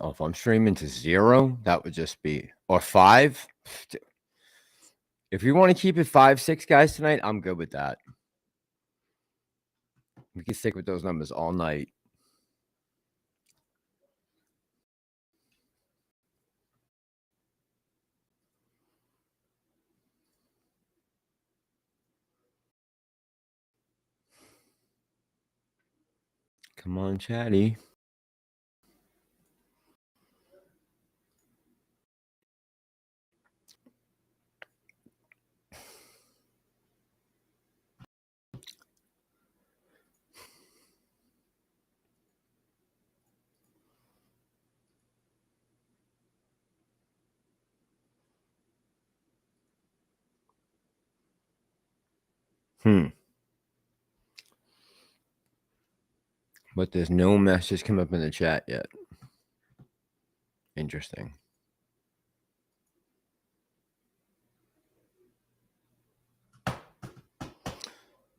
Oh, if I'm streaming to 0, that would just be, or 5. If you want to keep it 5, 6 guys tonight, I'm good with that. We can stick with those numbers all night. Come on, Chatty. But there's no message come up in the chat yet. Interesting.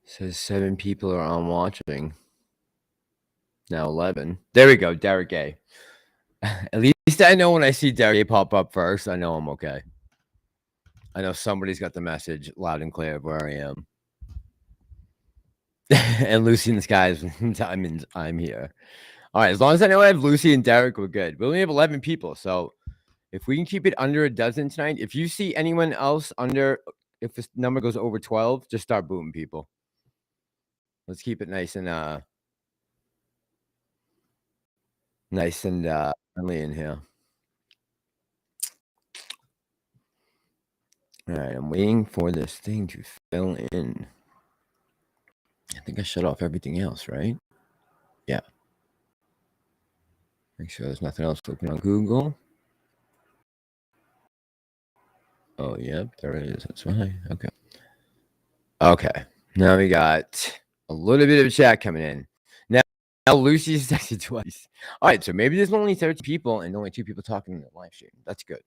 Says 7 people are on watching. Now 11. There we go, Derek A. At least I know when I see Derek A pop up first, I know I'm okay. I know somebody's got the message loud and clear of where I am. And Lucy in the skies, I'm here. All right, as long as I know I have Lucy and Derek, we're good. We only have 11 people, so if we can keep it under a dozen tonight, if you see anyone else under, if this number goes over 12, just start booting people. Let's keep it nice and friendly in here. All right, I'm waiting for this thing to fill in. I think I shut off everything else, right? Yeah. Make sure there's nothing else open on Google. Oh, yep, there it is. That's fine. Okay. Okay. Now we got a little bit of a chat coming in. Now Lucy's texted twice. All right, so maybe there's only 30 people and only 2 people talking in the live stream. That's good.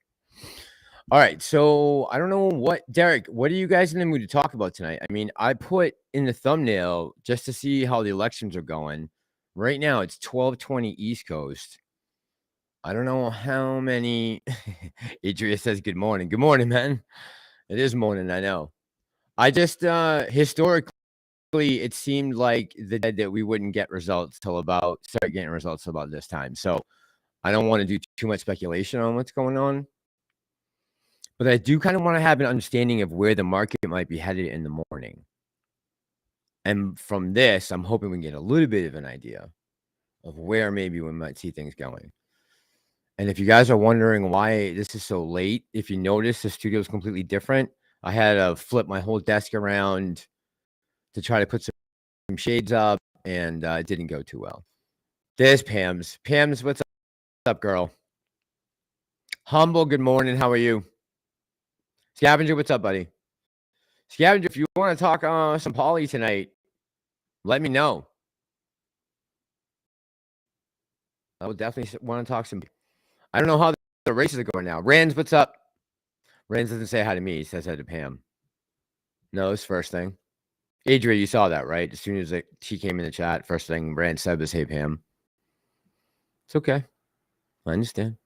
All right, so I don't know what, Derek, what are you guys in the mood to talk about tonight? I mean, I put in the thumbnail just to see how the elections are going. Right now, it's 12:20 East Coast. I don't know how many. Adria says good morning. Good morning, man. It is morning, I know. I just, historically, it seemed like that we wouldn't get results start getting results till about this time. So I don't want to do too much speculation on what's going on. But I do kind of want to have an understanding of where the market might be headed in the morning. And from this, I'm hoping we can get a little bit of an idea of where maybe we might see things going. And if you guys are wondering why this is so late, if you notice the studio is completely different, I had to flip my whole desk around to try to put some shades up, and it didn't go too well. There's Pam's. Pam's, what's up, girl? Humble, good morning. How are you? Scavenger, what's up, buddy? Scavenger, if you want to talk some poly tonight, let me know. I would definitely want to talk some. I don't know how the races are going now. Rands, what's up? Rands doesn't say hi to me. He says hi to Pam. No, it's first thing. Adria, you saw that, right? As soon as she came in the chat, first thing Rand said was, hey, Pam. It's okay. I understand.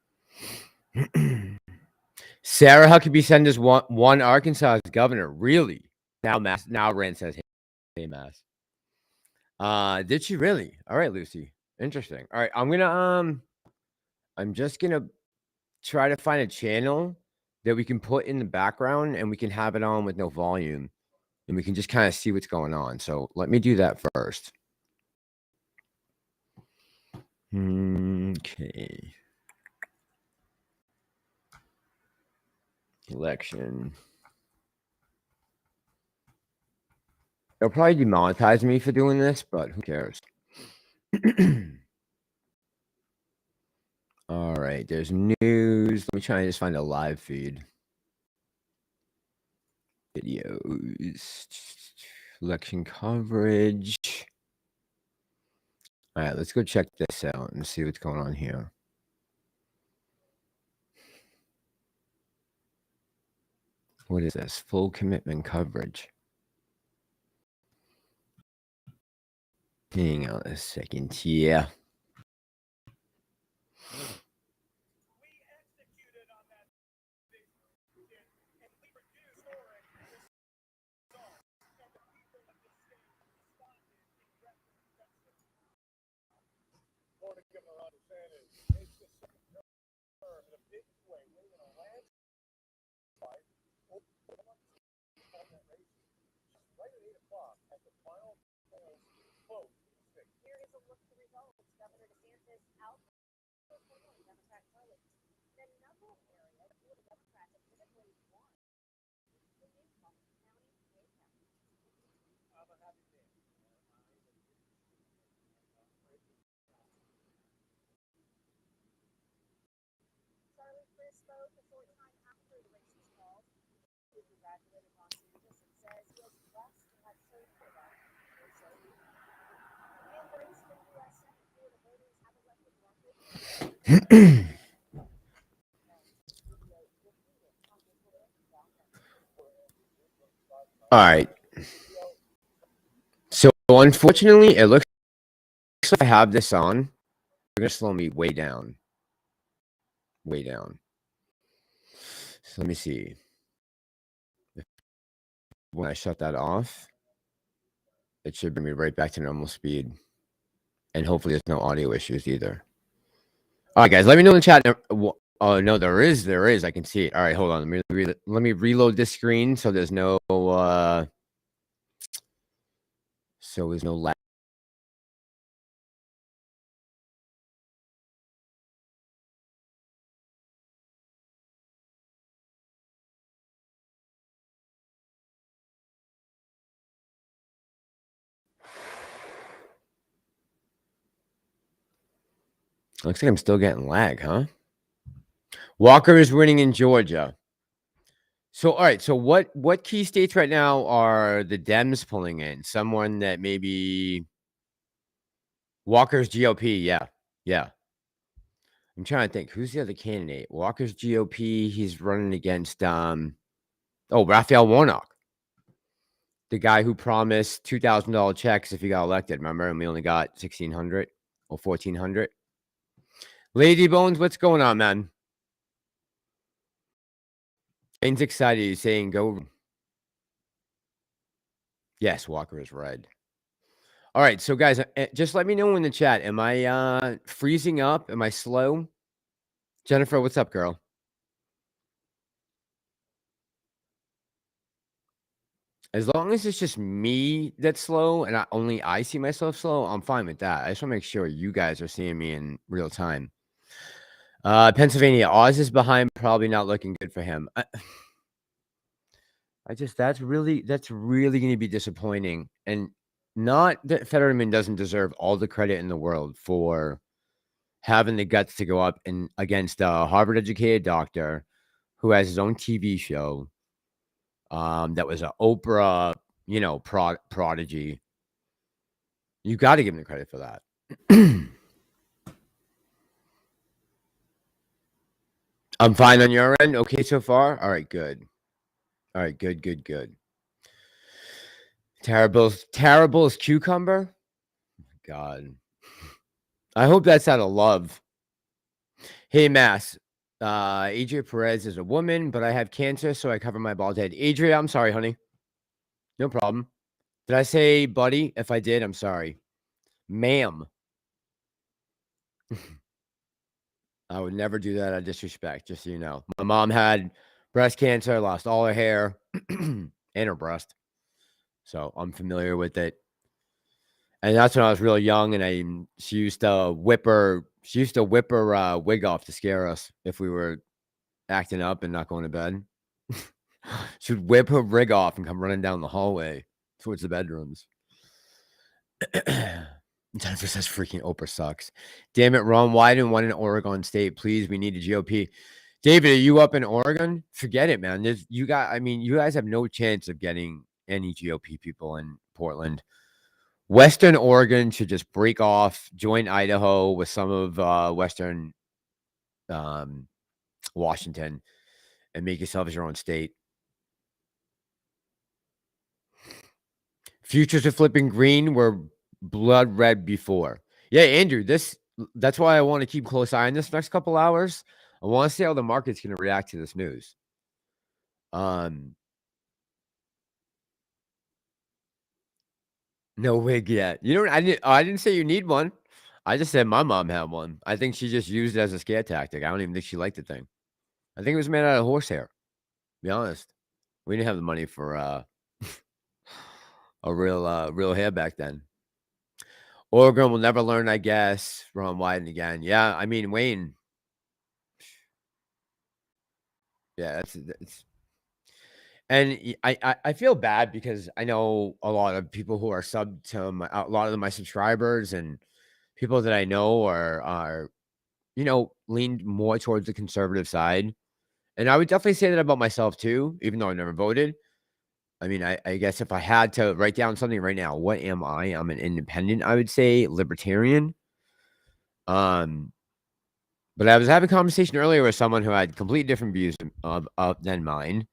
Sarah Huckabee Sanders won Arkansas as governor. Really? Now Rand says, hey, Mass. Did she really? All right, Lucy. Interesting. All right, I'm just gonna try to find a channel that we can put in the background and we can have it on with no volume, and we can just kind of see what's going on. So let me do that first. Okay. Election. They'll probably demonetize me for doing this, but who cares? All right, there's news. Let me try and just find a live feed. Videos. Election coverage. All right, let's go check this out and see what's going on here. What is this? Full commitment coverage. Hang on a second here. All right. So unfortunately, it looks like I have this on. They're gonna slow me way down. Way down. So let me see. When I shut that off, it should bring me right back to normal speed. And hopefully there's no audio issues either. All right, guys, let me know in the chat. Oh no, there is. I can see it. All right, hold on. Let me reload this screen so there's no lag. Looks like I'm still getting lag, huh? Walker is winning in Georgia. So all right, so what key states right now are the Dems pulling in? Someone that maybe Walker's GOP, yeah. I'm trying to think who's the other candidate. Walker's GOP. He's running against Raphael Warnock, the guy who promised $2,000 checks if he got elected. Remember, and we only got 1,600 or 1,400. Lady Bones, what's going on, man? Shane's excited. He's saying go. Yes, Walker is red. All right, so guys, just let me know in the chat. Am I freezing up? Am I slow? Jennifer, what's up, girl? As long as it's just me that's slow and only I see myself slow, I'm fine with that. I just want to make sure you guys are seeing me in real time. Pennsylvania, Oz is behind, probably not looking good for him. That's really going to be disappointing. And not that Fetterman doesn't deserve all the credit in the world for having the guts to go up and against a Harvard-educated doctor who has his own TV show. That was an Oprah, prodigy. You got to give him the credit for that. I'm fine on your end. Okay, so far. All right, good. All right, good. Terrible as cucumber. God, I hope that's out of love. Hey, Mass. Adria Perez is a woman, but I have cancer, so I cover my bald head. Adria, I'm sorry, honey. No problem. Did I say buddy? If I did, I'm sorry. Ma'am. I would never do that out of disrespect, just so you know. My mom had breast cancer, lost all her hair and her breast. So I'm familiar with it. And that's when I was real young, and she used to whip her wig off to scare us if we were acting up and not going to bed. She'd whip her wig off and come running down the hallway towards the bedrooms. Jennifer says freaking Oprah sucks. Damn it, Ron. Why didn't one in Oregon State? Please, we need a GOP. David, are you up in Oregon? Forget it, man. You guys have no chance of getting any GOP people in Portland. Western Oregon should just break off, join Idaho with some of Western Washington, and make yourselves your own state. Futures are flipping green. We're blood red before. Yeah, Andrew, that's why I want to keep close eye on this next couple hours. I want to see how the market's going to react to this news. No wig yet. You don't. I didn't say you need one. I just said my mom had one. I think she just used it as a scare tactic. I don't even think she liked the thing. I think it was made out of horsehair. To be honest, we didn't have the money for a real hair back then. Oregon will never learn, I guess. Ron Wyden again. Yeah, I mean Wayne. Yeah, that's and I feel bad because I know a lot of people who are sub to a lot of my subscribers and people that I know are leaned more towards the conservative side. And I would definitely say that about myself too, even though I never voted. I mean, I guess if I had to write down something right now, what am I? I'm an independent, I would say libertarian. Um, but I was having a conversation earlier with someone who had completely different views than mine.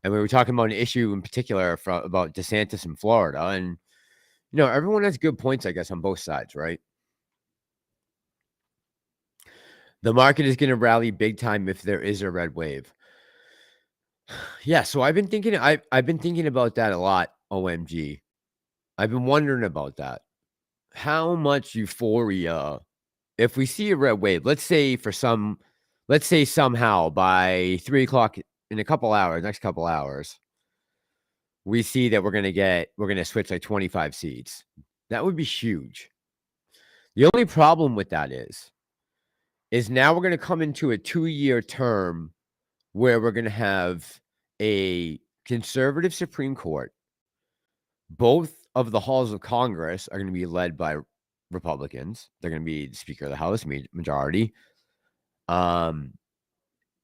And we were talking about an issue in particular about DeSantis in Florida. And, everyone has good points, I guess, on both sides, right? The market is going to rally big time if there is a red wave. Yeah, so I've been thinking about that a lot, OMG. I've been wondering about that. How much euphoria if we see a red wave, let's say somehow by 3 o'clock in next couple hours, we see that we're gonna switch like 25 seats. That would be huge. The only problem with that is now we're gonna come into a 2-year term where we're gonna have a conservative Supreme Court. Both of the halls of Congress are gonna be led by Republicans. They're gonna be the Speaker of the House, majority. And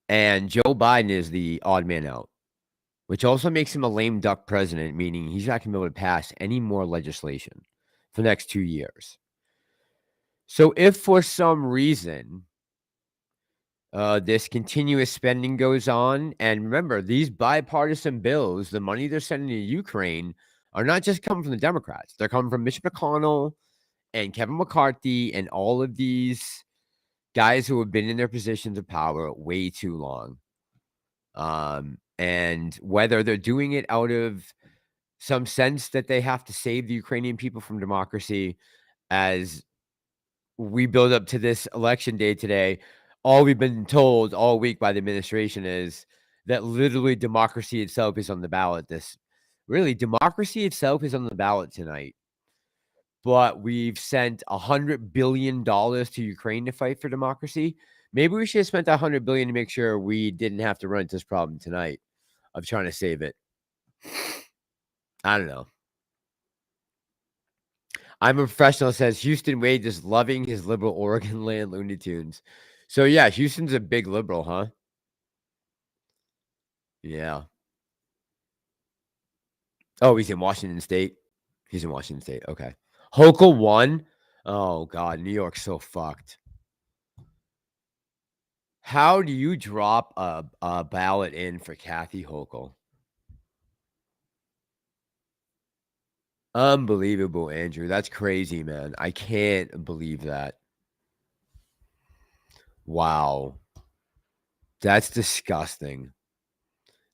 Joe Biden is the odd man out, which also makes him a lame duck president, meaning he's not gonna be able to pass any more legislation for the next 2 years. So if for some reason, this continuous spending goes on, and remember, these bipartisan bills, the money they're sending to Ukraine, are not just coming from the Democrats. They're coming from Mitch McConnell and Kevin McCarthy and all of these guys who have been in their positions of power way too long. And whether they're doing it out of some sense that they have to save the Ukrainian people from democracy, as we build up to this election day today, all we've been told all week by the administration is that literally democracy itself is on the ballot. Democracy itself is on the ballot tonight. But we've sent $100 billion to Ukraine to fight for democracy. Maybe we should have spent $100 billion to make sure we didn't have to run into this problem tonight of trying to save it. I don't know. I'm a professional, says Houston Wade is loving his liberal Oregon land Looney Tunes. So yeah, Houston's a big liberal, huh? Yeah. Oh, he's in Washington State. He's in Washington State. Okay. Hochul won. Oh God, New York's so fucked. How do you drop a ballot in for Kathy Hochul? Unbelievable, Andrew. That's crazy, man. I can't believe that. Wow. That's disgusting.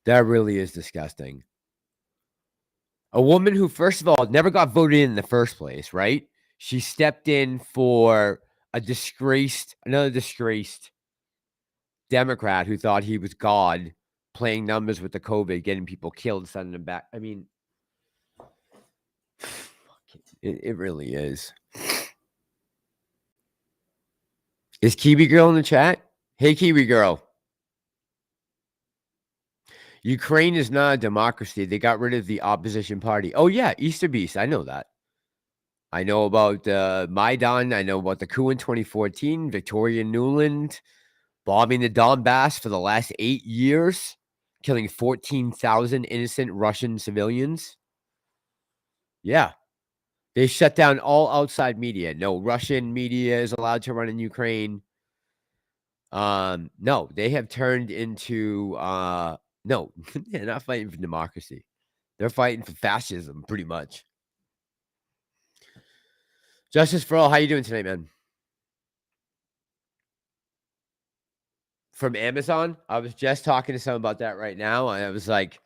That really is disgusting. A woman who, first of all, never got voted in the first place, right? She stepped in for another disgraced Democrat who thought he was God, playing numbers with the COVID, getting people killed, sending them back. I mean, it really is. Is Kiwi Girl in the chat? Hey, Kiwi Girl. Ukraine is not a democracy. They got rid of the opposition party. Oh, yeah, Easter Beast. I know that. I know about Maidan. I know about the coup in 2014, Victoria Nuland bombing the Donbass for the last 8 years, killing 14,000 innocent Russian civilians. Yeah. They shut down all outside media. No Russian media is allowed to run in Ukraine. No, they have turned into no, they're not fighting for democracy. They're fighting for fascism, pretty much. Justice for All, how you doing tonight, man? From Amazon. I was just talking to someone about that right now. I was like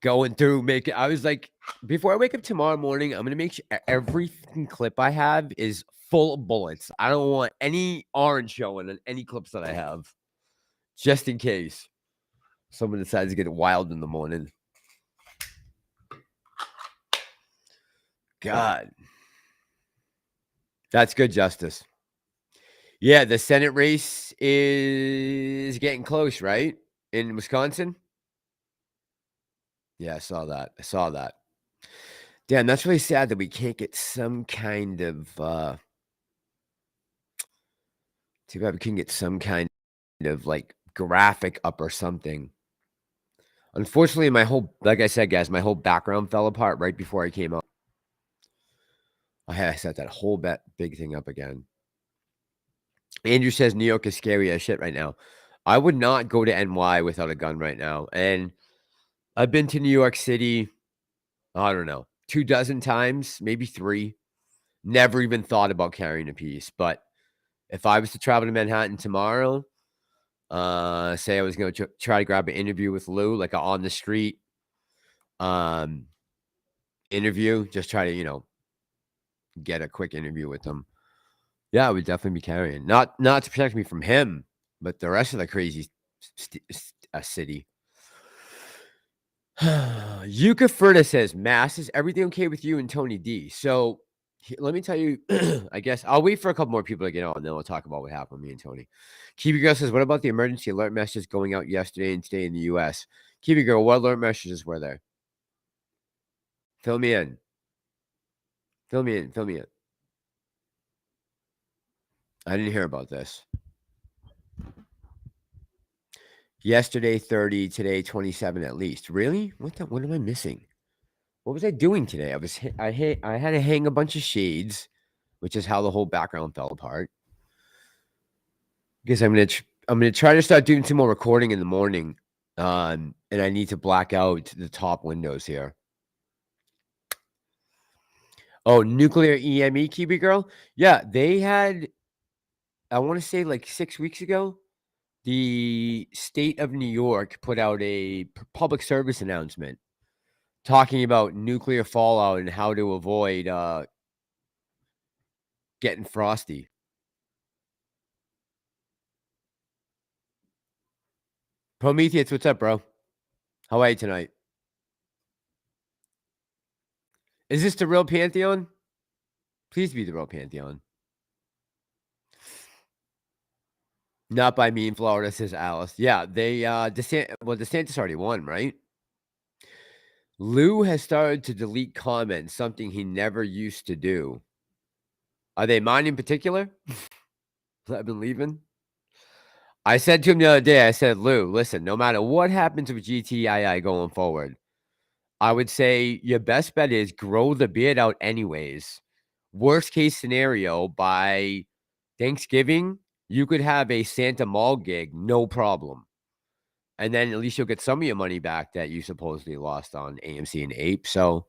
going through I was like, before I wake up tomorrow morning, I'm gonna make sure every clip I have is full of bullets. I don't want any orange showing in any clips that I have, just in case someone decides to get wild in the morning. God, that's good, Justice. Yeah, the Senate race is getting close, right? In Wisconsin. Yeah, I saw that. Damn, that's really sad that we can't get some kind of too bad we can get some kind of like graphic up or something. Unfortunately, like I said, guys, my whole background fell apart right before I came up. I had to set that whole big thing up again. Andrew says New York is scary as shit right now. I would not go to NY without a gun right now. And I've been to New York City, I don't know, 24 times, maybe 3. Never even thought about carrying a piece. But if I was to travel to Manhattan tomorrow, say I was going to try to grab an interview with Lou, like a on the street interview, just try to, get a quick interview with them. Yeah, I would definitely be carrying. Not to protect me from him, but the rest of the crazy city. Yuka Furta says, Mass, is everything okay with you and Tony D? So let me tell you, I guess I'll wait for a couple more people to get on, and then we'll talk about what happened with me and Tony. Kiwi Girl says, what about the emergency alert messages going out yesterday and today in the U.S.? Kiwi Girl, what alert messages were there? Fill me in. Fill me in. I didn't hear about this. Yesterday, 30, today, 27 at least. Really? What am I missing? What was I doing today? I had to hang a bunch of shades, which is how the whole background fell apart. Because I'm gonna try to start doing some more recording in the morning. And I need to black out the top windows here. Oh, nuclear EME, Kiwi Girl? Yeah, they had, I want to say like 6 weeks ago, the state of New York put out a public service announcement talking about nuclear fallout and how to avoid getting frosty. Prometheus, what's up, bro? How are you tonight? Is this the real Pantheon? Please be the real Pantheon. Not by me in Florida, says Alice. Yeah, they DeSantis already won, right? Lou has started to delete comments, something he never used to do. Are they mine in particular? I've been leaving. I said to him the other day, I said, Lou, listen, no matter what happens with GTII going forward, I would say your best bet is grow the beard out anyways. Worst case scenario, by Thanksgiving, you could have a Santa Mall gig, no problem. And then at least you'll get some of your money back that you supposedly lost on AMC and Ape. So,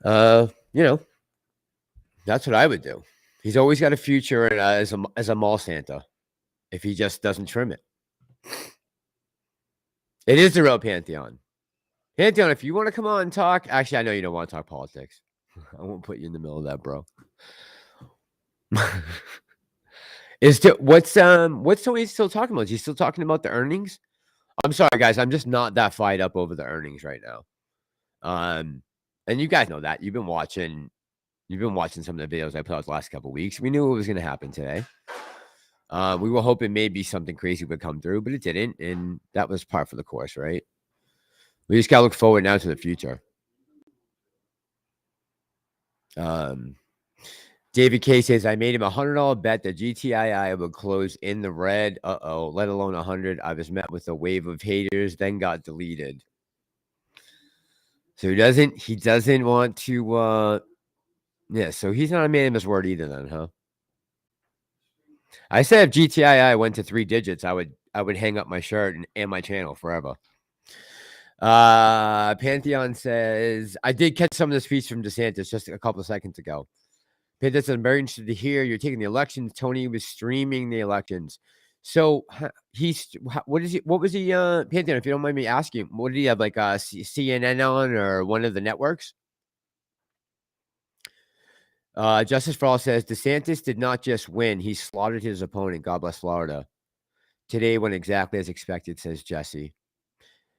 that's what I would do. He's always got a future as a mall Santa if he just doesn't trim it. It is the real Pantheon. Pantheon, if you want to come on and talk, actually, I know you don't want to talk politics. I won't put you in the middle of that, bro. What's Tony still talking about? Is he still talking about the earnings? I'm sorry, guys. I'm just not that fired up over the earnings right now. And you guys know that. You've been watching some of the videos I put out the last couple of weeks. We knew what was going to happen today. We were hoping maybe something crazy would come through, but it didn't, and that was par for the course, right? We just got to look forward now to the future. David K says, I made him $100 bet that GTII would close in the red. Let alone 100. I was met with a wave of haters, then got deleted. So he doesn't want to, yeah, so he's not a man of his word either then, huh? I said if GTII went to 3 digits, I would hang up my shirt and my channel forever. Pantheon says, I did catch some of the speech from DeSantis just a couple of seconds ago. That's I'm very interested to hear. You're taking the elections. Tony was streaming the elections. So what is he? What was he? Pantheon, if you don't mind me asking, what did he have? Like CNN on or one of the networks? Justice for All says DeSantis did not just win; he slaughtered his opponent. God bless Florida. Today went exactly as expected, says Jesse.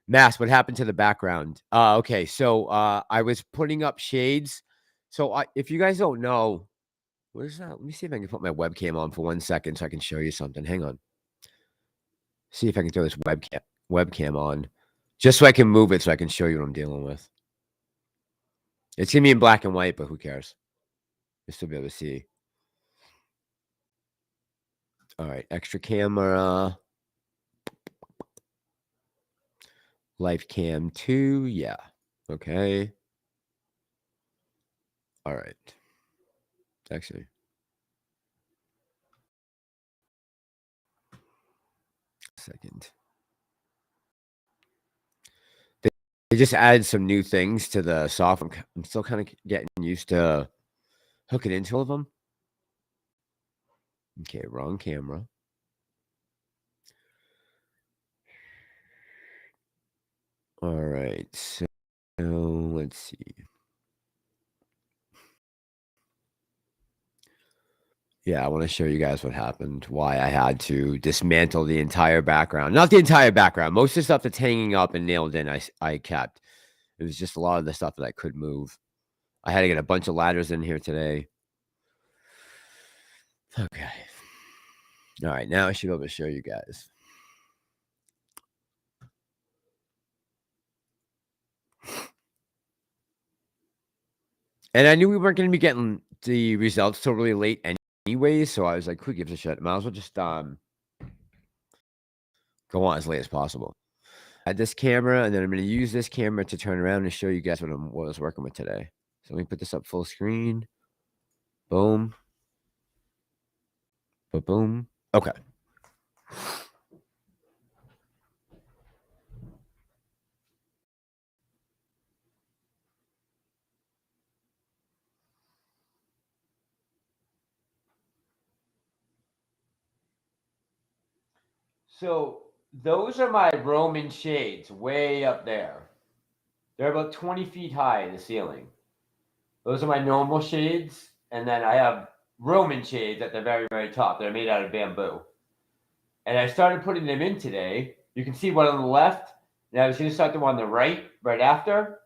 Mass, what happened to the background? Okay, so I was putting up shades. So if you guys don't know, where's that? Let me see if I can put my webcam on for 1 second so I can show you something. Hang on. See if I can throw this webcam on, just so I can move it so I can show you what I'm dealing with. It's gonna be in black and white, but who cares? You'll still be able to see. All right, extra camera. Life cam 2, yeah. Okay. All right. Actually. Second. They just added some new things to the software. I'm still kind of getting used to hooking into them. Okay, wrong camera. All right, so let's see. Yeah, I want to show you guys what happened, why I had to dismantle the entire background. Not the entire background. Most of the stuff that's hanging up and nailed in, I kept. It was just a lot of the stuff that I could move. I had to get a bunch of ladders in here today. Okay. All right, now I should be able to show you guys. And I knew we weren't going to be getting the results till really late anyway, so I was like, who gives a shit? Might as well just go on as late as possible. I had this camera, and then I'm going to use this camera to turn around and show you guys what I was working with today. So let me put this up full screen. Boom. Boom. Okay. So those are my Roman shades way up there. They're about 20 feet high in the ceiling. Those are my normal shades, and then I have Roman shades at the very, very top. They're made out of bamboo. And I started putting them in today. You can see one on the left, and I was going to start the one on the right after.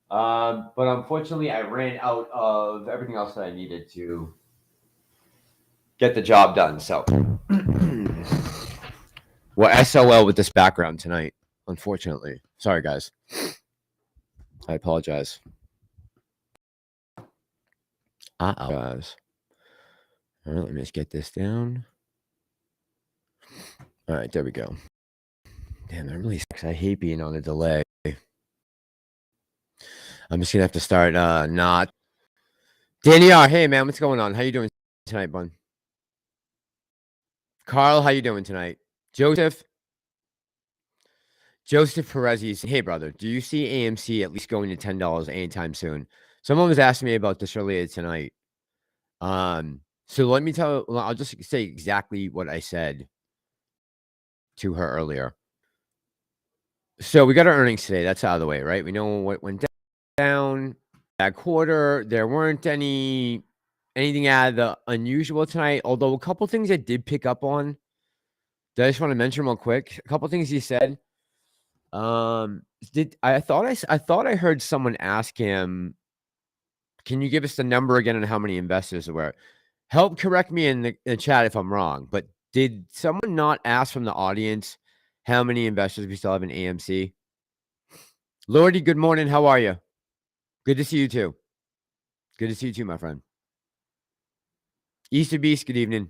But unfortunately, I ran out of everything else that I needed to get the job done. So, well, SOL with this background tonight, unfortunately. Sorry, guys. I apologize. Guys. All right, let me just get this down. All right, there we go. Damn, that really sucks. I hate being on a delay. I'm just gonna have to start not. Danny R, hey man, what's going on? How you doing tonight, bud? Carl, how you doing tonight? Joseph Perez, hey brother, do you see AMC at least going to $10 anytime soon? Someone was asking me about this earlier tonight. So let me tell. Well, I'll just say exactly what I said to her earlier. So we got our earnings today. That's out of the way, right? We know what went down that quarter. There weren't anything out of the unusual tonight. Although a couple things I did pick up on. I just want to mention real quick. A couple things he said. I thought I heard someone ask him, "Can you give us the number again and how many investors there were?" Help correct me in the chat if I'm wrong, but did someone not ask from the audience how many investors we still have in AMC? Lordy, good morning. How are you? Good to see you too. Good to see you too, my friend. Easter Beast, good evening.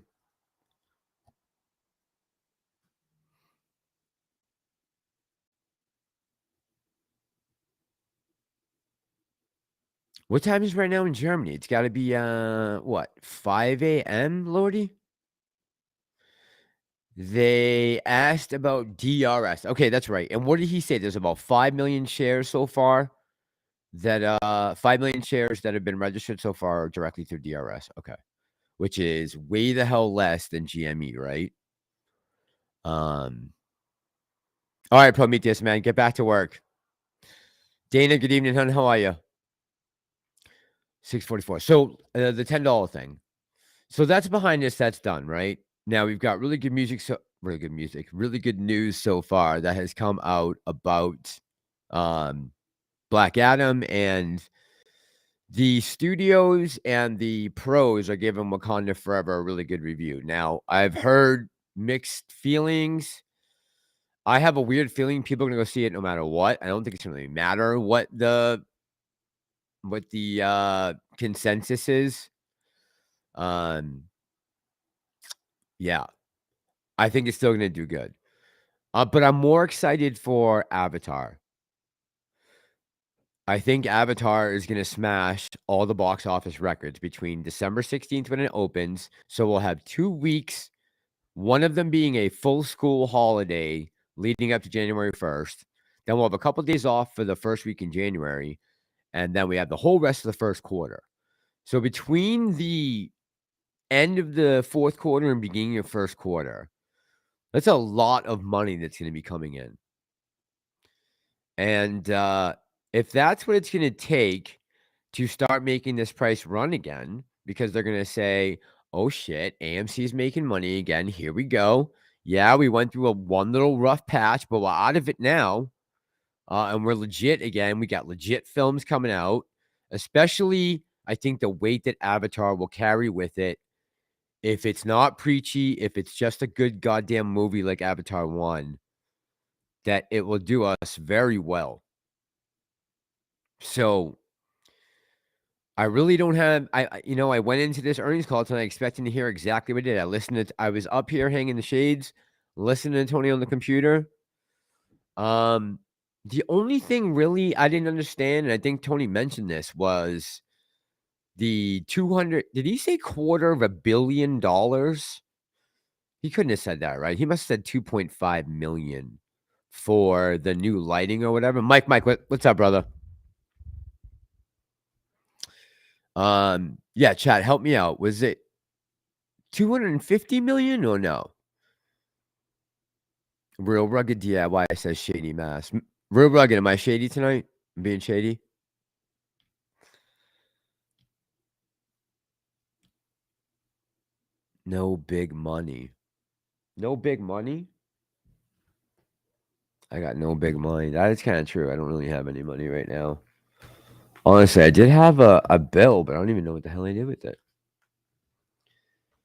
What time is it right now in Germany? It's got to be what, 5 a.m., Lordy? They asked about DRS. Okay, that's right. And what did he say? There's about 5 million shares so far that 5 million shares that have been registered so far directly through DRS. Okay. Which is way the hell less than GME, right? All right, Prometheus, man, get back to work. Dana, good evening, hon. How are you? 644. So the $10 thing. So that's behind us. That's done, right? Now we've got really good music. So really good music, really good news so far that has come out about Black Adam, and the studios and the pros are giving Wakanda Forever a really good review. Now I've heard mixed feelings. I have a weird feeling people are gonna go see it no matter what. I don't think it's gonna really matter what the consensus is. Um, yeah, I think it's still gonna do good. But I'm more excited for Avatar. I think Avatar is gonna smash all the box office records between December 16th when it opens. So we'll have 2 weeks, one of them being a full school holiday leading up to January 1st. Then we'll have a couple days off for the first week in January, and then we have the whole rest of the first quarter. So between the end of the fourth quarter and beginning of first quarter, that's a lot of money that's gonna be coming in. And, if that's what it's gonna take to start making this price run again, because they're gonna say, "Oh, shit, AMC's making money again. Here we go. Yeah, we went through one little rough patch, but we're out of it now, and we're legit again. We got legit films coming out." Especially, I think the weight that Avatar will carry with it, if it's not preachy, if it's just a good goddamn movie like Avatar 1, that it will do us very well. So I really don't have I went into this earnings call tonight expecting to hear exactly what it did. I was up here hanging the shades, listening to Tony on the computer. The only thing really I didn't understand, and I think Tony mentioned this, was the 200, did he say $250 million? He couldn't have said that, right? He must have said 2.5 million for the new lighting or whatever. Mike, what's up, brother? Yeah, chat, help me out. Was it 250 million or no? Real Rugged DIY says shady mass. Real Rugged, am I shady tonight? I'm being shady? No big money. No big money? I got no big money. That is kind of true. I don't really have any money right now. Honestly, I did have a bill, but I don't even know what the hell I did with it.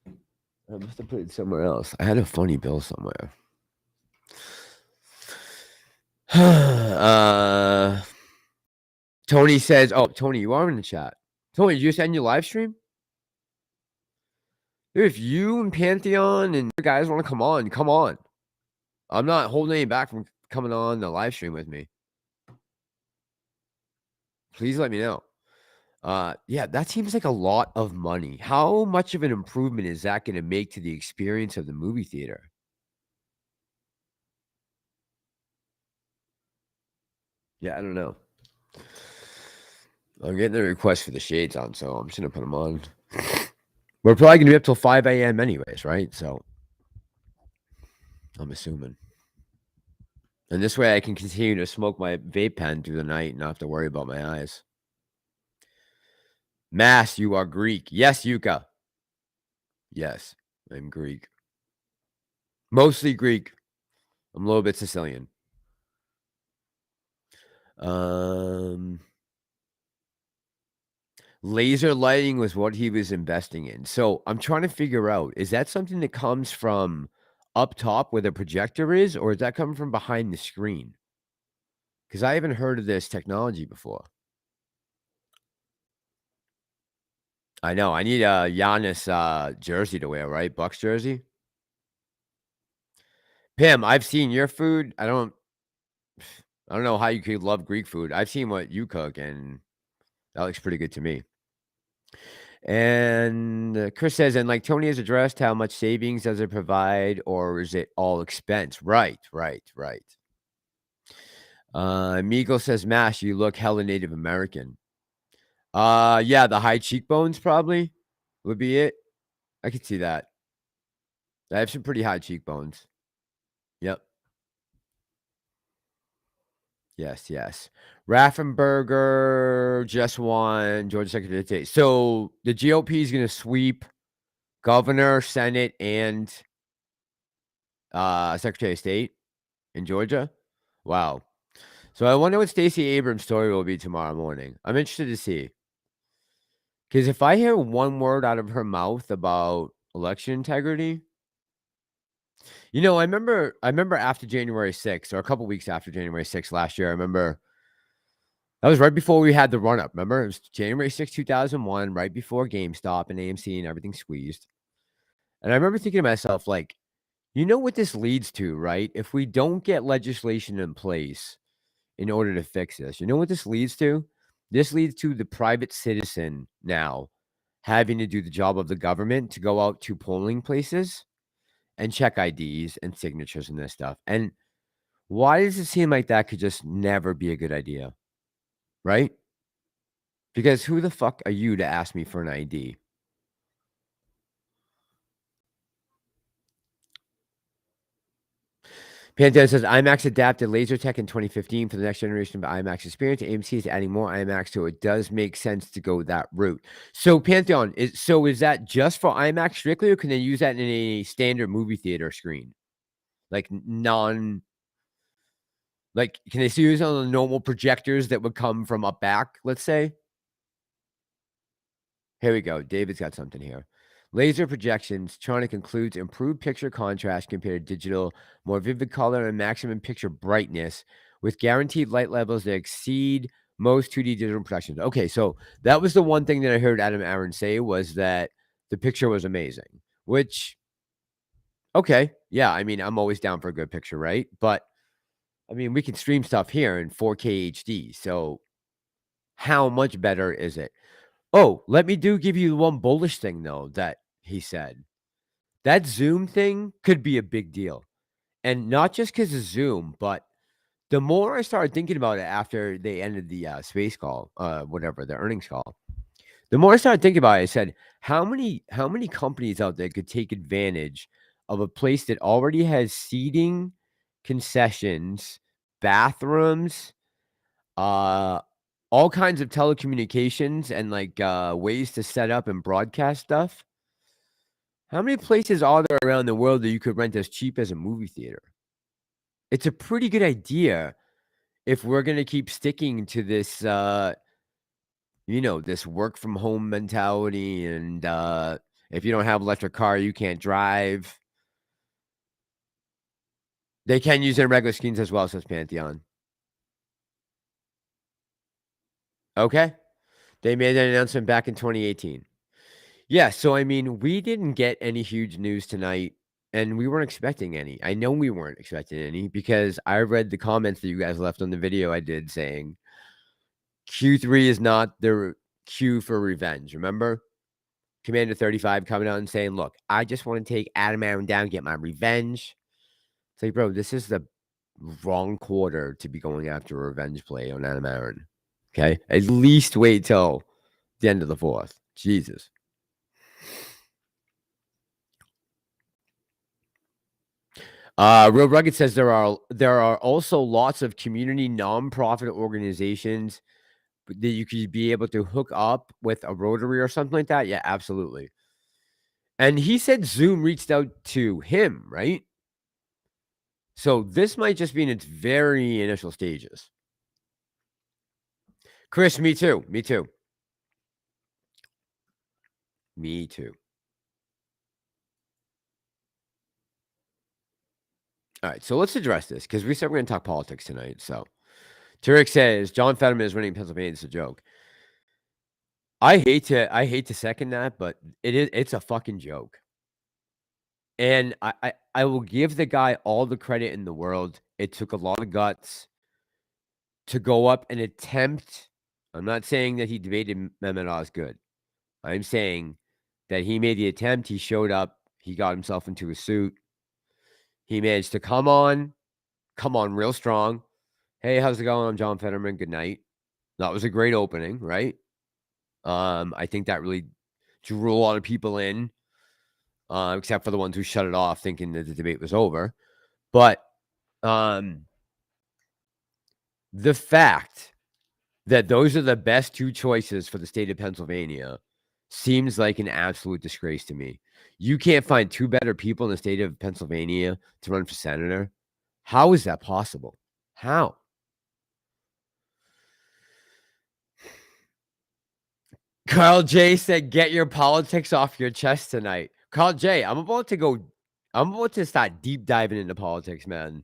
I must have put it somewhere else. I had a funny bill somewhere. Tony says, oh, Tony, you are in the chat. Tony, did you just end your live stream? Dude, if you and Pantheon and you guys want to come on, come on. I'm not holding any back from coming on the live stream with me. Please let me know. Yeah, that seems like a lot of money. How much of an improvement is that going to make to the experience of the movie theater? Yeah, I don't know. I'm getting the request for the shades on, so I'm just going to put them on. We're probably going to be up till 5 a.m. anyways, right? So I'm assuming. And this way I can continue to smoke my vape pen through the night and not have to worry about my eyes. Mass, you are Greek. Yes, Yuka. Yes, I'm Greek. Mostly Greek. I'm a little bit Sicilian. Laser lighting was what he was investing in. So I'm trying to figure out, is that something that comes from up top where the projector is, or is that coming from behind the screen? Because I haven't heard of this technology before. I know. I need a Giannis jersey to wear, right? Bucks jersey. Pim, I've seen your food. I don't know how you could love Greek food. I've seen what you cook, and that looks pretty good to me. And Chris says, and like Tony has addressed, how much savings does it provide, or is it all expense? Right. Meagle says, Mash, you look hella Native American. Yeah, the high cheekbones probably would be it. I could see that. I have some pretty high cheekbones. Yep. Yes, yes. Raffenberger just won Georgia Secretary of State. So the GOP is going to sweep governor, Senate, and Secretary of State in Georgia. Wow. So I wonder what Stacey Abrams' story will be tomorrow morning. I'm interested to see. Because if I hear one word out of her mouth about election integrity, I remember after January 6th, or a couple weeks after January 6th last year, I remember that was right before we had the run up. Remember, it was January 6th, 2001, right before GameStop and AMC and everything squeezed. And I remember thinking to myself, like, you know what this leads to, right? If we don't get legislation in place in order to fix this, you know what this leads to? This leads to the private citizen now having to do the job of the government to go out to polling places and check IDs and signatures and this stuff. And why does it seem like that could just never be a good idea? Right? Because who the fuck are you to ask me for an ID? Pantheon says IMAX adapted LaserTech in 2015 for the next generation of IMAX experience. AMC is adding more IMAX, so it does make sense to go that route. So Pantheon is that just for IMAX strictly, or can they use that in a standard movie theater screen, like like can they still use it on the normal projectors that would come from up back? Let's say. Here we go. David's got something here. Laser projections. Tronic includes improved picture contrast compared to digital, more vivid color, and maximum picture brightness with guaranteed light levels that exceed most 2D digital productions. Okay, so that was the one thing that I heard Adam Aaron say was that the picture was amazing, which, okay, yeah, I mean, I'm always down for a good picture, right? But, I mean, we can stream stuff here in 4K HD, so how much better is it? Oh, let me give you one bullish thing though that he said. That Zoom thing could be a big deal. And not just because of Zoom, but the more I started thinking about it after they ended the space call, whatever, the earnings call, the more I started thinking about it, I said, how many companies out there could take advantage of a place that already has seating, concessions, bathrooms, uh all kinds of telecommunications and like ways to set up and broadcast stuff. How many places are there around the world that you could rent as cheap as a movie theater? It's a pretty good idea if we're going to keep sticking to this this work from home mentality and if you don't have an electric car, you can't drive. They can use their regular screens as well, says Pantheon. Okay. They made an announcement back in 2018. Yeah, so I mean, we didn't get any huge news tonight, and we weren't expecting any. I know we weren't expecting any because I read the comments that you guys left on the video I did saying Q3 is not the Q for revenge. Remember? Commander 35 coming out and saying, look, I just want to take Adam Aaron down, get my revenge. It's like, bro, this is the wrong quarter to be going after a revenge play on Adam Aaron. Okay? At least wait till the end of the fourth. Jesus. Real Rugged says there are also lots of community nonprofit organizations that you could be able to hook up with a Rotary or something like that. Yeah, absolutely. And he said Zoom reached out to him, right? So this might just be in its very initial stages. Chris, me too. Me too. Me too. All right, so let's address this because we said we're going to talk politics tonight. So Turek says John Fetterman is winning Pennsylvania. It's a joke. I hate to second that, but it's a fucking joke. And I will give the guy all the credit in the world. It took a lot of guts to go up and attempt. I'm not saying that he debated Mehmet Oz good. I'm saying that he made the attempt. He showed up. He got himself into a suit. He managed to come on real strong. Hey, how's it going? I'm John Fetterman. Good night. That was a great opening, right? I think that really drew a lot of people in, except for the ones who shut it off thinking that the debate was over. But the fact that those are the best two choices for the state of Pennsylvania seems like an absolute disgrace to me. You can't find two better people in the state of Pennsylvania to run for senator. How is that possible? How? Carl J said, "Get your politics off your chest tonight." Carl J, I'm about to start deep diving into politics, man.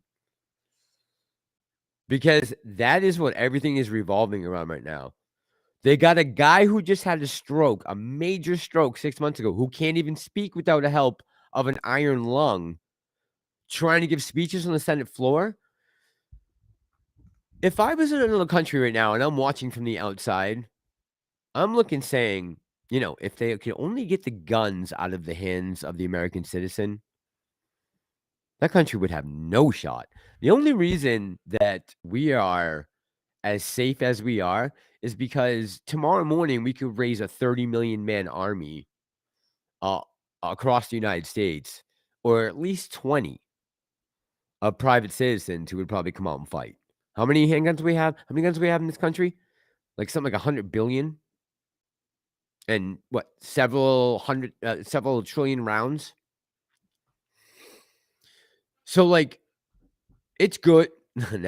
Because that is what everything is revolving around right now. They got a guy who just had a stroke, a major stroke 6 months ago, who can't even speak without the help of an iron lung, trying to give speeches on the Senate floor. If I was in another country right now and I'm watching from the outside, I'm looking saying, if they could only get the guns out of the hands of the American citizen, that country would have no shot. The only reason that we are as safe as we are is because tomorrow morning we could raise a 30 million man army uh, across the United States, or at least 20 of private citizens who would probably come out and fight. How many handguns do we have? How many guns do we have in this country? Like something like 100 billion, and what, several trillion rounds. So like, it's good.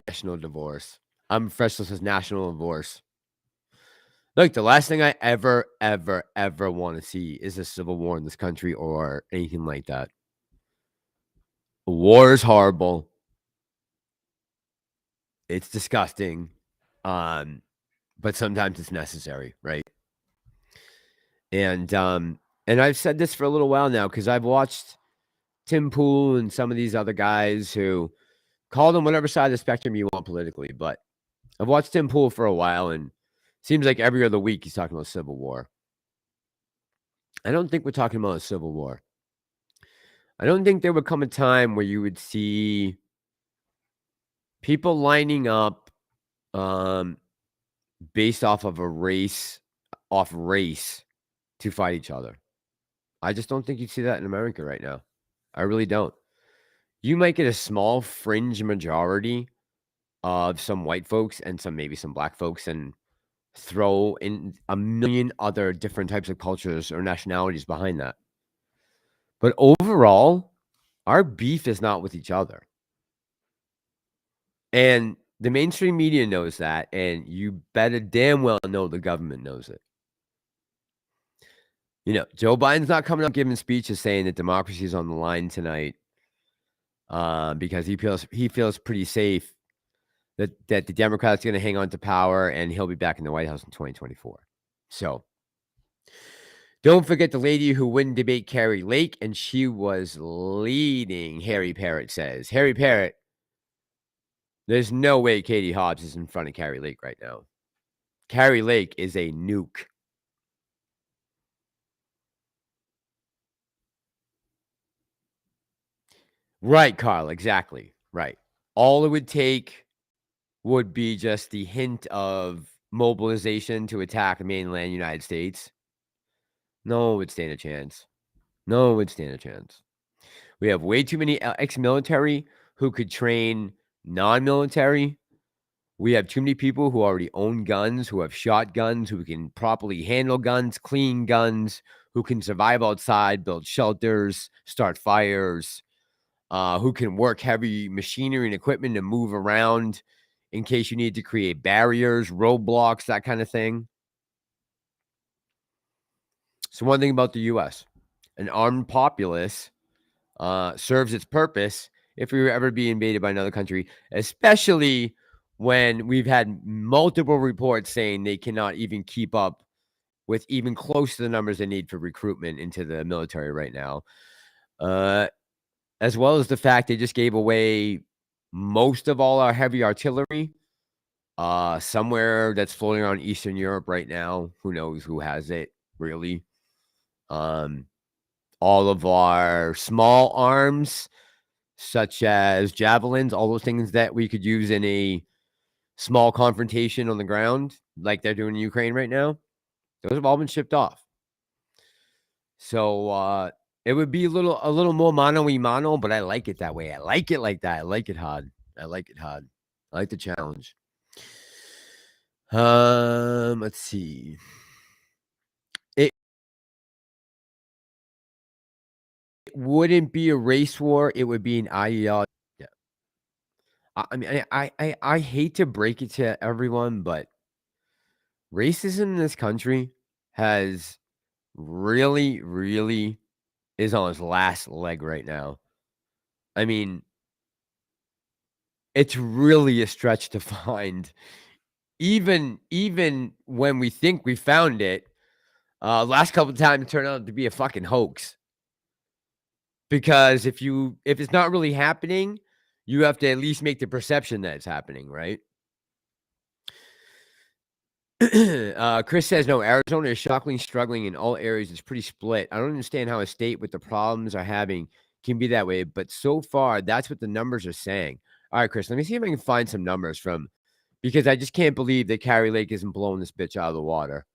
National divorce. I'm fresh. This is national divorce. Look, the last thing I ever want to see is a civil war in this country or anything like that. War is horrible. It's disgusting. But sometimes it's necessary, right? And I've said this for a little while now because I've watched Tim Pool and some of these other guys who call them whatever side of the spectrum you want politically, but I've watched Tim Pool for a while, and seems like every other week he's talking about civil war. I don't think we're talking about a civil war. I don't think there would come a time where you would see people lining up based off of race to fight each other. I just don't think you'd see that in America right now. I really don't. You might get a small fringe majority of some white folks and maybe some black folks, and throw in a million other different types of cultures or nationalities behind that. But overall, our beef is not with each other. And the mainstream media knows that, and you better damn well know the government knows it. Joe Biden's not coming up giving speeches saying that democracy is on the line tonight because he feels pretty safe that the Democrats are going to hang on to power and he'll be back in the White House in 2024. So don't forget the lady who wouldn't debate Carrie Lake, and she was leading, Harry Parrott says. Harry Parrott, there's no way Katie Hobbs is in front of Carrie Lake right now. Carrie Lake is a nuke. Right, Carl, exactly. Right. All it would take would be just the hint of mobilization to attack the mainland United States. No one would stand a chance. No one would stand a chance. We have way too many ex-military who could train non-military. We have too many people who already own guns, who have shotguns, who can properly handle guns, clean guns, who can survive outside, build shelters, start fires, who can work heavy machinery and equipment to move around in case you need to create barriers, roadblocks, that kind of thing. So one thing about the U.S., an armed populace serves its purpose if we were ever be invaded by another country, especially when we've had multiple reports saying they cannot even keep up with even close to the numbers they need for recruitment into the military right now. As well as the fact they just gave away most of all our heavy artillery somewhere that's floating around Eastern Europe right now. Who knows who has it, really? All of our small arms, such as javelins, all those things that we could use in a small confrontation on the ground, like they're doing in Ukraine right now, those have all been shipped off. So it would be a little more mano-a-mano, but I like it that way. I like it like that. I like it hard. I like it hard. I like the challenge. Let's see. It wouldn't be a race war. It would be an ideology. Yeah. I mean, I hate to break it to everyone, but racism in this country has really, really is on its last leg right now. I mean, it's really a stretch to find. Even when we think we found it, last couple of times it turned out to be a fucking hoax. Because if it's not really happening, you have to at least make the perception that it's happening, right? Chris says, no, Arizona is shockingly struggling in all areas. It's pretty split. I don't understand how a state with the problems are having can be that way, but so far, that's what the numbers are saying. All right, Chris, let me see if I can find some numbers from, because I just can't believe that Carrie Lake isn't blowing this bitch out of the water.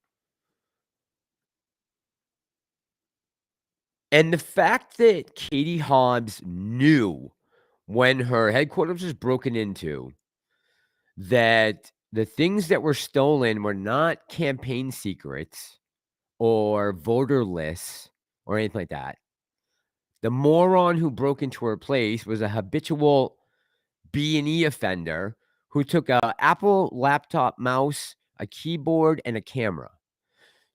And the fact that Katie Hobbs knew when her headquarters was broken into that the things that were stolen were not campaign secrets or voter lists or anything like that. The moron who broke into her place was a habitual B&E offender who took a Apple laptop mouse, a keyboard, and a camera.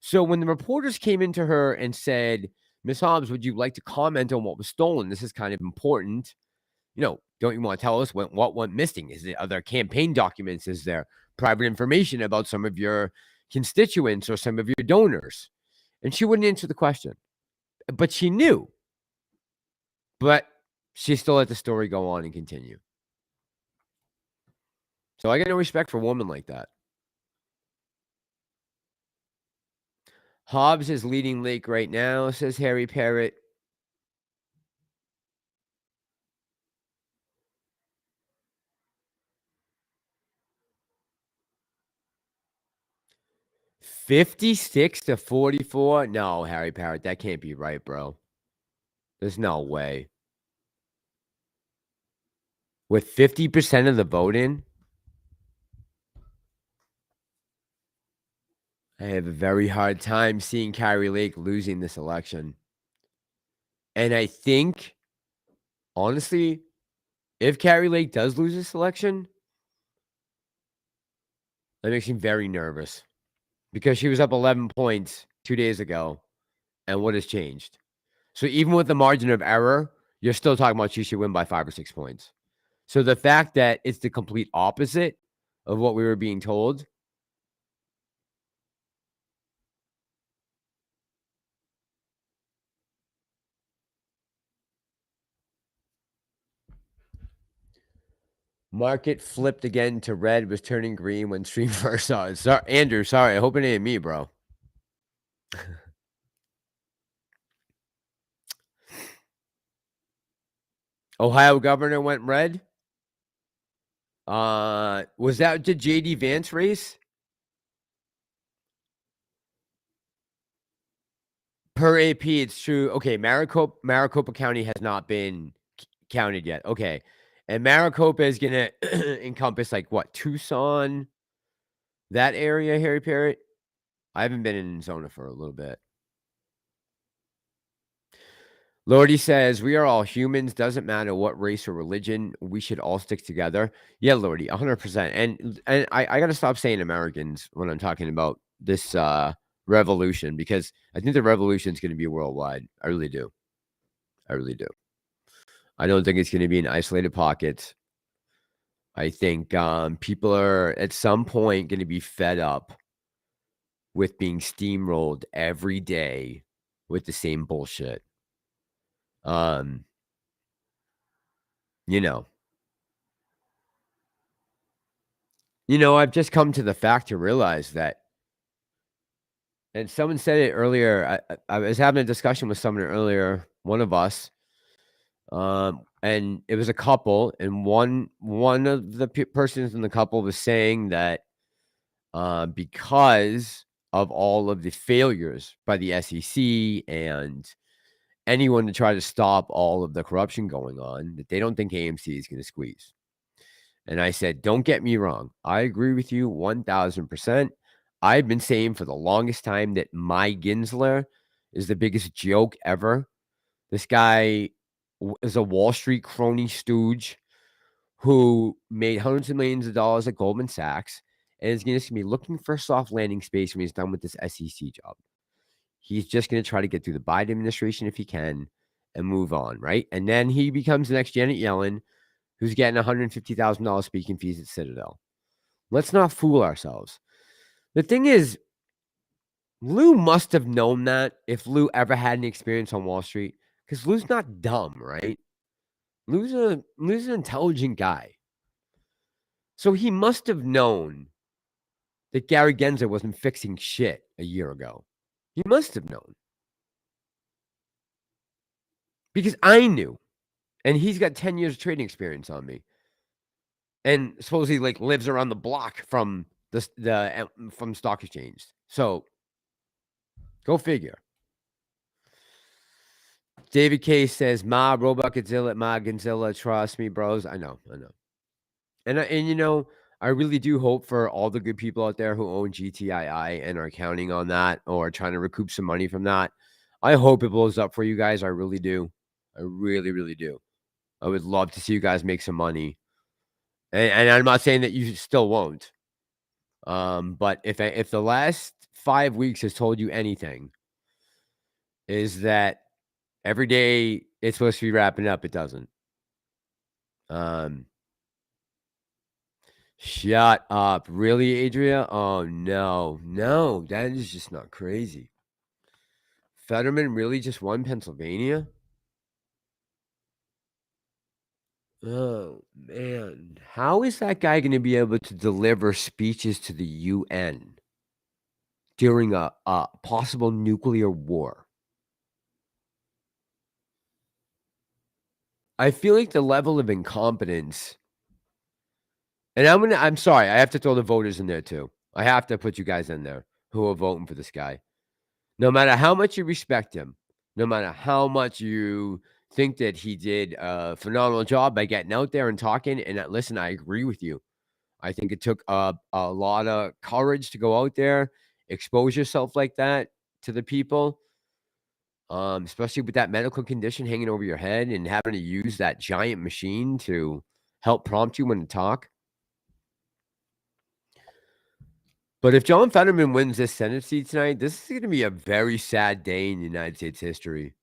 So when the reporters came into her and said, Miss Hobbs, would you like to comment on what was stolen? This is kind of important. Don't you want to tell us what went missing? Are there campaign documents? Is there private information about some of your constituents or some of your donors? And she wouldn't answer the question. But she knew. But she still let the story go on and continue. So I got no respect for a woman like that. Hobbs is leading Lake right now, says Harry Parrott. $56-44. No, Harry Parrott, that can't be right, bro. There's no way. With 50% of the vote in, I have a very hard time seeing Carrie Lake losing this election. And I think, honestly, if Carrie Lake does lose this election, that makes me very nervous. Because she was up 11 points 2 days ago, and what has changed? So even with the margin of error, you're still talking about she should win by 5 or 6 points. So the fact that it's the complete opposite of what we were being told. Market flipped again to red, was turning green when stream first saw it. Sorry, Andrew, sorry. I hope it ain't me, bro. Ohio governor went red. Was that the JD Vance race? Per AP, it's true. Okay, Maricopa County has not been counted yet. Okay. And Maricopa is going to encompass like what? Tucson, that area, Harry Parrott? I haven't been in Arizona for a little bit. Lordy says, we are all humans. Doesn't matter what race or religion. We should all stick together. Yeah, Lordy, 100%. And I got to stop saying Americans when I'm talking about this revolution, because I think the revolution is going to be worldwide. I really do. I really do. I don't think it's going to be in isolated pockets. I think people are at some point going to be fed up with being steamrolled every day with the same bullshit. I've just come to the fact to realize that, and someone said it earlier. I was having a discussion with someone earlier, one of us, And it was a couple, and one of the persons in the couple was saying that because of all of the failures by the SEC and anyone to try to stop all of the corruption going on, that they don't think AMC is going to squeeze. And I said, don't get me wrong. I agree with you 1000%. I've been saying for the longest time that my Ginsler is the biggest joke ever. This guy is a Wall Street crony stooge who made hundreds of millions of dollars at Goldman Sachs and is going to be looking for a soft landing space when he's done with this SEC job. He's just going to try to get through the Biden administration if he can and move on, right? And then he becomes the next Janet Yellen, who's getting $150,000 speaking fees at Citadel. Let's not fool ourselves. The thing is, Lou must have known that if Lou ever had any experience on Wall Street, because Lou's not dumb, right? Lou's an intelligent guy. So he must have known that Gary Gensler wasn't fixing shit a year ago. He must have known. Because I knew. And he's got 10 years of trading experience on me. And supposedly like lives around the block from from stock exchange. So go figure. David K says, Ma, Robot Godzilla, Ma, Godzilla, trust me, bros. I know. And you know, I really do hope for all the good people out there who own GTII and are counting on that or trying to recoup some money from that. I hope it blows up for you guys. I really do. I really, really do. I would love to see you guys make some money. And I'm not saying that you still won't. But if the last 5 weeks has told you anything, is that every day it's supposed to be wrapping up, it doesn't. Shut up. Really, Adria? Oh, no. No, that is just not crazy. Fetterman really just won Pennsylvania? Oh, man. How is that guy going to be able to deliver speeches to the UN during a possible nuclear war? I feel like the level of incompetence, and I'm sorry, I have to throw the voters in there too. I have to put you guys in there who are voting for this guy. No matter how much you respect him, no matter how much you think that he did a phenomenal job by getting out there and talking, and listen, I agree with you. I think it took a lot of courage to go out there, expose yourself like that to the people, especially with that medical condition hanging over your head and having to use that giant machine to help prompt you when to talk. But if John Fetterman wins this Senate seat tonight, this is going to be a very sad day in United States history.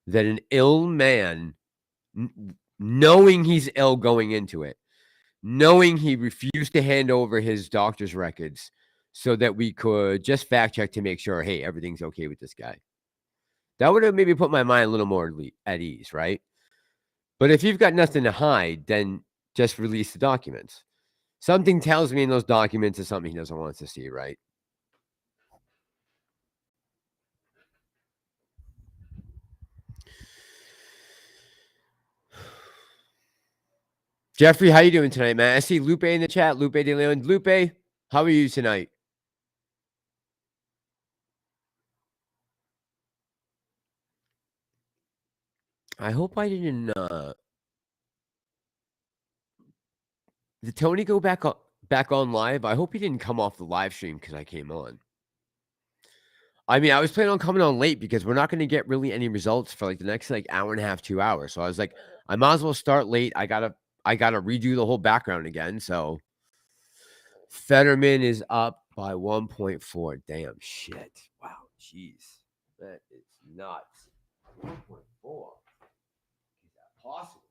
That an ill man, knowing he's ill going into it, knowing he refused to hand over his doctor's records so that we could just fact check to make sure, hey, everything's okay with this guy. That would have maybe put my mind a little more at ease, right? But if you've got nothing to hide, then just release the documents. Something tells me in those documents is something he doesn't want us to see, right? Jeffrey, how you doing tonight, man? I see Lupe in the chat. Lupe de Leon. Lupe, how are you tonight? I hope I didn't. Did Tony go back on live? I hope he didn't come off the live stream because I came on. I mean, I was planning on coming on late because we're not going to get really any results for like the next like hour and a half, 2 hours. So I was like, I might as well start late. I gotta redo the whole background again. So Fetterman is up by 1.4. Damn shit. Wow. Jeez. That is nuts. 1.4. Is that possible?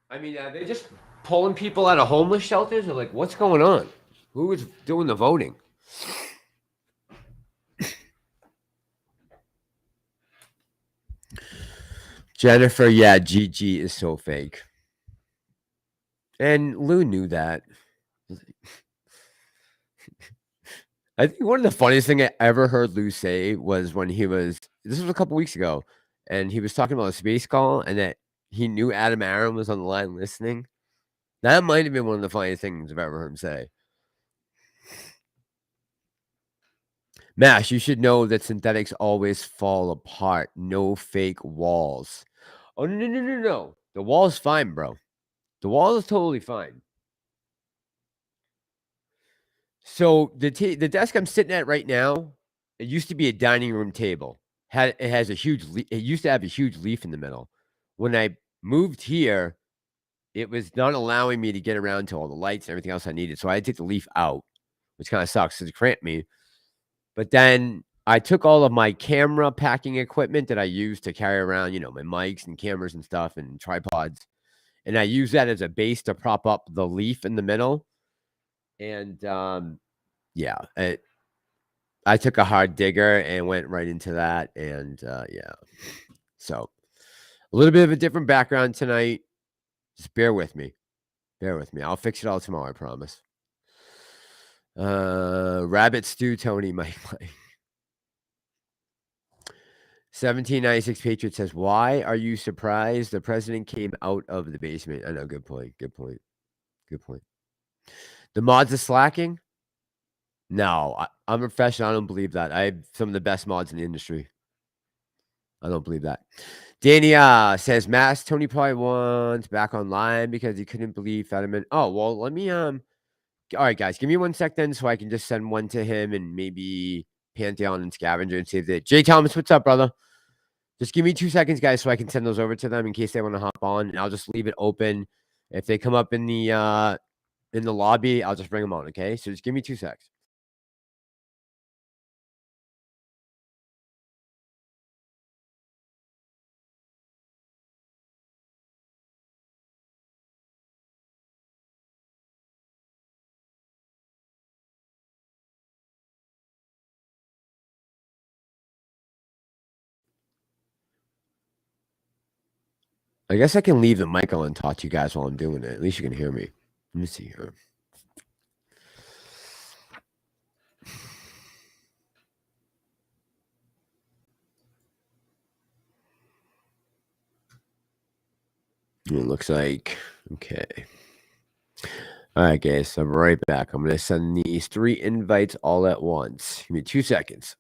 I mean, are they just pulling people out of homeless shelters? Or like, what's going on? Who is doing the voting? Jennifer, yeah, GG is so fake. And Lou knew that. I think one of the funniest thing I ever heard Lou say was when this was a couple weeks ago, and he was talking about a space call and that he knew Adam Aaron was on the line listening. That might have been one of the funniest things I've ever heard him say. Mash, you should know that synthetics always fall apart. No fake walls. Oh, no, no, no, no, no. The wall's fine, bro. The wall is totally fine. So the desk I'm sitting at right now, it used to be a dining room table. It has a huge it used to have a huge leaf in the middle. When I moved here, it was not allowing me to get around to all the lights and everything else I needed. So I had to take the leaf out, which kind of sucks because it cramped me. But then I took all of my camera packing equipment that I use to carry around, my mics and cameras and stuff and tripods. And I use that as a base to prop up the leaf in the middle. And yeah, I took a hard digger and went right into that. And yeah, so a little bit of a different background tonight. Just bear with me. Bear with me. I'll fix it all tomorrow, I promise. Rabbit stew, Tony, Mike. 1796 Patriot says, "Why are you surprised the president came out of the basement?" I know. Good point. Good point. Good point. The mods are slacking? No, I'm a professional. I don't believe that. I have some of the best mods in the industry. I don't believe that. Danny says, Mass Tony probably wants back online because he couldn't believe Fetterman. Oh, well, let me all right, guys, give me 1 sec then so I can just send one to him and maybe Pantheon and Scavenger and save it. Jay Thomas, what's up, brother? Just give me 2 seconds, guys, so I can send those over to them in case they want to hop on, and I'll just leave it open. If they come up in the lobby, I'll just bring them on, okay? So just give me 2 secs. I guess I can leave the mic on and talk to you guys while I'm doing it. At least you can hear me. Let me see here. It looks like okay. All right, guys. I'm right back. I'm going to send these 3 invites all at once. Give me 2 seconds.